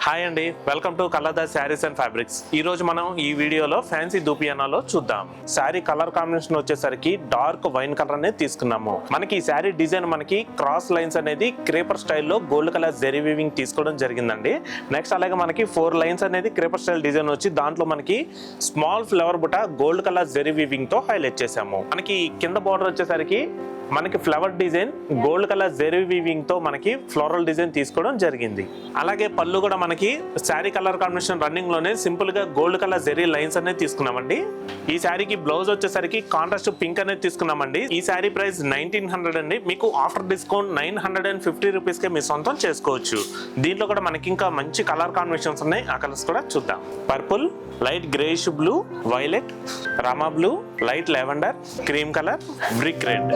Hi అండి, welcome to Kalardas saris and fabrics. ఈ రోజు మనం ఈ వీడియోలో ఫ్యాన్సీ దూపియానాలో చూద్దాం. శారీ కలర్ కాంబినేషన్ వచ్చేసరికి డార్క్ వైన్ కలర్ అనేది తీసుకున్నాము. మనకి ఈ శారీ డిజైన్ మనకి క్రాస్ లైన్స్ అనేది క్రేపర్ స్టైల్లో గోల్డ్ కలర్ జెరీ వీవింగ్ తీసుకోవడం జరిగిందండి. నెక్స్ట్ అలాగే మనకి 4 లైన్స్ అనేది క్రేపర్ స్టైల్ డిజైన్ వచ్చి దాంట్లో మనకి స్మాల్ ఫ్లవర్ బుట్ట గోల్డ్ కలర్ జెరీ వీవింగ్ తో హైలైట్ చేసాము. మనకి కింద బార్డర్ వచ్చేసరికి మనకి flower design gold colour zari weaving తో మనకి ఫ్లోరల్ డిజైన్ తీసుకోవడం జరిగింది. అలాగే పళ్ళు కూడా మనకి శారీ కలర్ కాంబినేషన్ రన్నింగ్ లోనే సింపుల్ గా గోల్డ్ కలర్ జెరీ లైన్స్ అనేది తీసుకున్నామండి. ఈ శారీకి బ్లౌజ్ వచ్చేసరికి కాంట్రాస్ట్ పింక్ అనేది తీసుకున్నామండి. ఈ శారీ ప్రైస్ 1900 అండి. మీకు ఆఫ్టర్ డిస్కౌంట్ 950 రూపీస్ కే మీ సొంతం చేసుకోవచ్చు. దీంట్లో కూడా మనకి ఇంకా మంచి కలర్ కాంబినేషన్స్ ఉన్నాయి. ఆ కలర్స్ కూడా చూద్దాం. Purple, light greyish blue, violet, Rama blue, light lavender, cream colour, brick red.